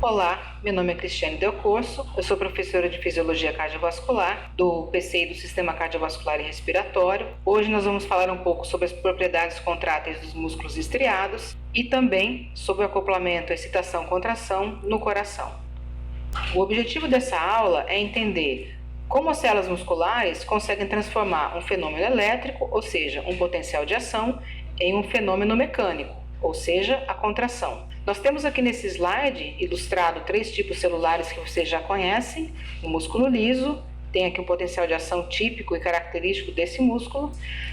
Olá, meu nome é Cristiane Del Corso, eu sou professora de Fisiologia Cardiovascular do PCI do Sistema Cardiovascular e Respiratório. Hoje nós vamos falar um pouco sobre as propriedades contráteis dos músculos estriados e também sobre o acoplamento, excitação, contração no coração. O objetivo dessa aula é entender como as células musculares conseguem transformar um fenômeno elétrico, ou seja, um potencial de ação, em um fenômeno mecânico, ou seja, a contração. Nós temos aqui nesse slide ilustrado 3 tipos celulares que vocês já conhecem. O músculo liso, tem aqui um potencial de ação típico e característico desse músculo.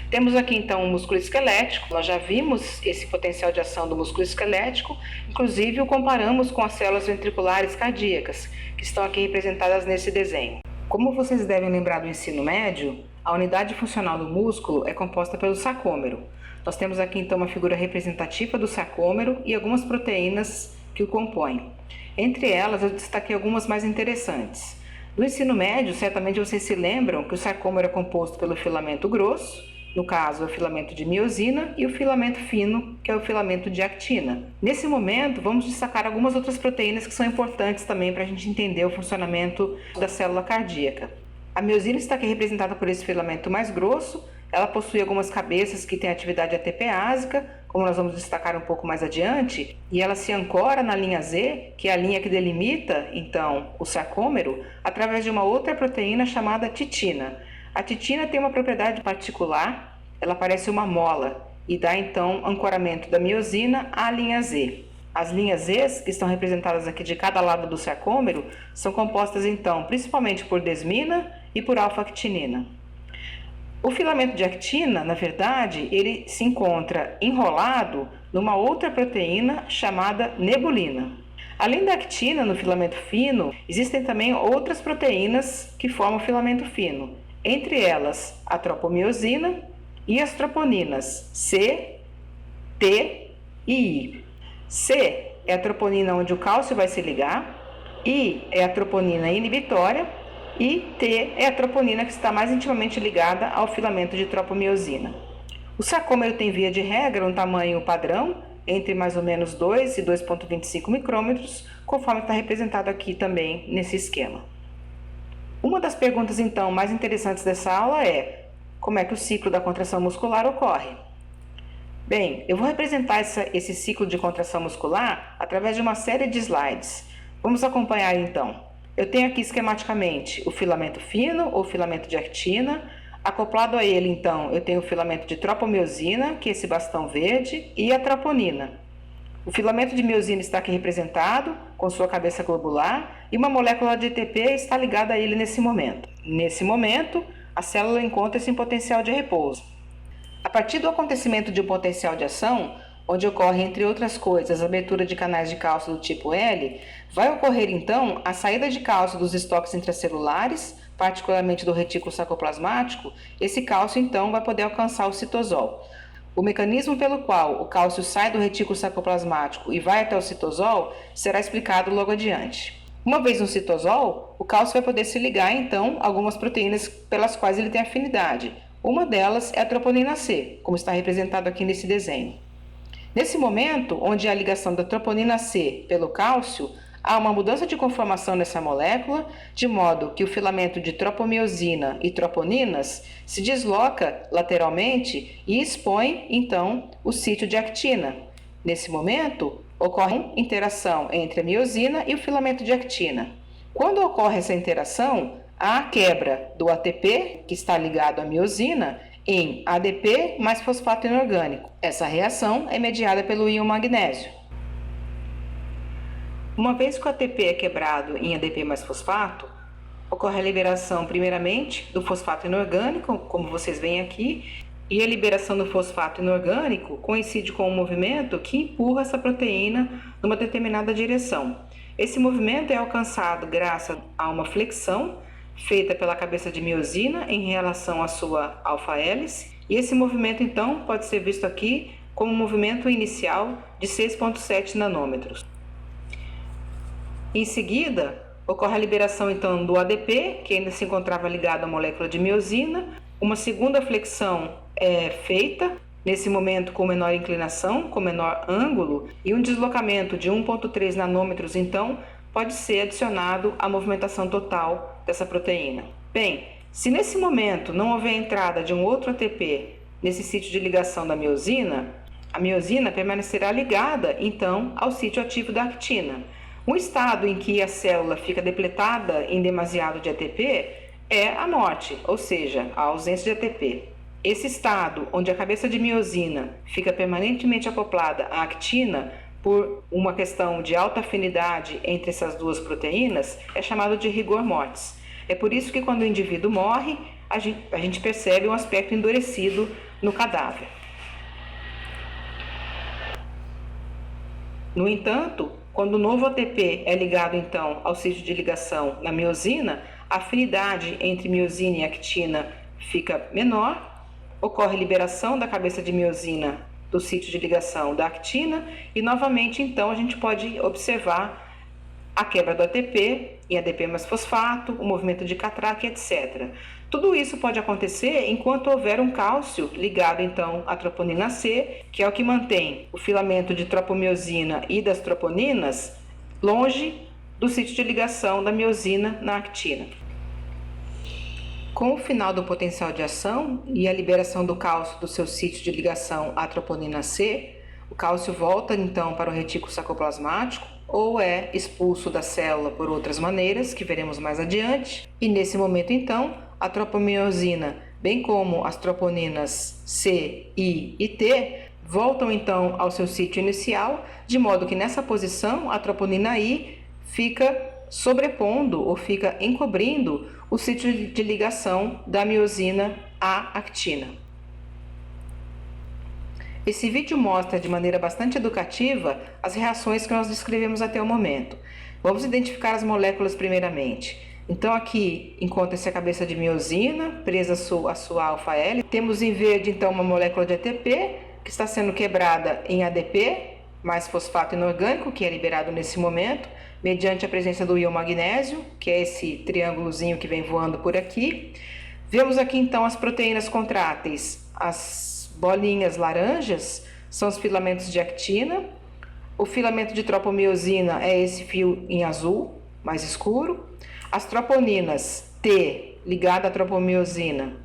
Temos aqui então o músculo esquelético, nós já vimos esse potencial de ação do músculo esquelético, inclusive o comparamos com as células ventriculares cardíacas, que estão aqui representadas nesse desenho. Como vocês devem lembrar do ensino médio, a unidade funcional do músculo é composta pelo sarcômero. Nós temos aqui então uma figura representativa do sarcômero e algumas proteínas que o compõem. Entre elas eu destaquei algumas mais interessantes. No ensino médio, certamente vocês se lembram que o sarcômero é composto pelo filamento grosso, no caso é o filamento de miosina, e o filamento fino, que é o filamento de actina. Nesse momento, vamos destacar algumas outras proteínas que são importantes também para a gente entender o funcionamento da célula cardíaca. A miosina está aqui representada por esse filamento mais grosso. Ela possui algumas cabeças que têm atividade ATPásica, como nós vamos destacar um pouco mais adiante, e ela se ancora na linha Z, que é a linha que delimita, então, o sarcômero, através de uma outra proteína chamada titina. A titina tem uma propriedade particular, ela parece uma mola, e dá, então, ancoramento da miosina à linha Z. As linhas Z, que estão representadas aqui de cada lado do sarcômero, são compostas, então, principalmente por desmina e por alfa-actinina. O filamento de actina, na verdade, ele se encontra enrolado numa outra proteína chamada nebulina. Além da actina no filamento fino, existem também outras proteínas que formam o filamento fino, entre elas a tropomiosina e as troponinas C, T e I. C é a troponina onde o cálcio vai se ligar, I é a troponina inibitória, e T é a troponina que está mais intimamente ligada ao filamento de tropomiosina. O sarcômero tem, via de regra, um tamanho padrão, entre mais ou menos 2 e 2,25 micrômetros, conforme está representado aqui também nesse esquema. Uma das perguntas, então, mais interessantes dessa aula é: como é que o ciclo da contração muscular ocorre? Bem, eu vou representar esse ciclo de contração muscular através de uma série de slides. Vamos acompanhar, então. Eu tenho aqui esquematicamente o filamento fino ou filamento de actina. Acoplado a ele, então, eu tenho o filamento de tropomiosina, que é esse bastão verde, e a troponina. O filamento de miosina está aqui representado, com sua cabeça globular, e uma molécula de ATP está ligada a ele nesse momento. Nesse momento, a célula encontra-se em potencial de repouso. A partir do acontecimento de um potencial de ação, onde ocorre, entre outras coisas, a abertura de canais de cálcio do tipo L, vai ocorrer então a saída de cálcio dos estoques intracelulares, particularmente do retículo sarcoplasmático. Esse cálcio então vai poder alcançar o citosol. O mecanismo pelo qual o cálcio sai do retículo sarcoplasmático e vai até o citosol será explicado logo adiante. Uma vez no citosol, o cálcio vai poder se ligar então a algumas proteínas pelas quais ele tem afinidade. Uma delas é a troponina C, como está representado aqui nesse desenho. Nesse momento, onde há a ligação da troponina C pelo cálcio, há uma mudança de conformação nessa molécula, de modo que o filamento de tropomiosina e troponinas se desloca lateralmente e expõe, então, o sítio de actina. Nesse momento, ocorre uma interação entre a miosina e o filamento de actina. Quando ocorre essa interação, há a quebra do ATP, que está ligado à miosina, em ADP mais fosfato inorgânico. Essa reação é mediada pelo íon magnésio. Uma vez que o ATP é quebrado em ADP mais fosfato, ocorre a liberação primeiramente do fosfato inorgânico, como vocês veem aqui, e a liberação do fosfato inorgânico coincide com um movimento que empurra essa proteína numa determinada direção. Esse movimento é alcançado graças a uma flexão feita pela cabeça de miosina em relação à sua alfa-hélice, e esse movimento então pode ser visto aqui como um movimento inicial de 6,7 nanômetros. Em seguida, ocorre a liberação então do ADP, que ainda se encontrava ligado à molécula de miosina. Uma segunda flexão é feita, nesse momento com menor inclinação, com menor ângulo, e um deslocamento de 1,3 nanômetros então pode ser adicionado à movimentação total dessa proteína. Bem, se nesse momento não houver entrada de um outro ATP nesse sítio de ligação da miosina, a miosina permanecerá ligada, então, ao sítio ativo da actina. Um estado em que a célula fica depletada em demasiado de ATP é a morte, ou seja, a ausência de ATP. Esse estado, onde a cabeça de miosina fica permanentemente acoplada à actina por uma questão de alta afinidade entre essas duas proteínas, é chamado de rigor mortis. É por isso que quando o indivíduo morre, a gente percebe um aspecto endurecido no cadáver. No entanto, quando o novo ATP é ligado então ao sítio de ligação na miosina, a afinidade entre miosina e actina fica menor, ocorre liberação da cabeça de miosina do sítio de ligação da actina e novamente então a gente pode observar a quebra do ATP em ADP mais fosfato, o movimento de catraca, etc. Tudo isso pode acontecer enquanto houver um cálcio ligado então à troponina C, que é o que mantém o filamento de tropomiosina e das troponinas longe do sítio de ligação da miosina na actina. Com o final do potencial de ação e a liberação do cálcio do seu sítio de ligação à troponina C, o cálcio volta então para o retículo sarcoplasmático ou é expulso da célula por outras maneiras, que veremos mais adiante. E nesse momento então, a tropomiosina, bem como as troponinas C, I e T, voltam então ao seu sítio inicial, de modo que nessa posição a troponina I fica sobrepondo ou fica encobrindo o sítio de ligação da miosina à actina. Esse vídeo mostra de maneira bastante educativa as reações que nós descrevemos até o momento. Vamos identificar as moléculas primeiramente. Então aqui encontra-se a cabeça de miosina, presa a sua alfa-L. Temos em verde então uma molécula de ATP que está sendo quebrada em ADP, mais fosfato inorgânico, que é liberado nesse momento, mediante a presença do íon magnésio, que é esse triângulozinho que vem voando por aqui. Vemos aqui então as proteínas contráteis, as bolinhas laranjas são os filamentos de actina, o filamento de tropomiosina é esse fio em azul, mais escuro, as troponinas T ligada à tropomiosina,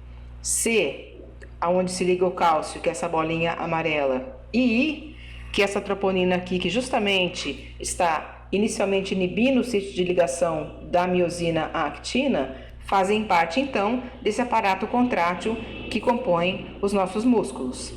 C, aonde se liga o cálcio, que é essa bolinha amarela, e I, que é essa troponina aqui, que justamente está inicialmente inibindo o sítio de ligação da miosina à actina, fazem parte então desse aparato contrátil que compõe os nossos músculos.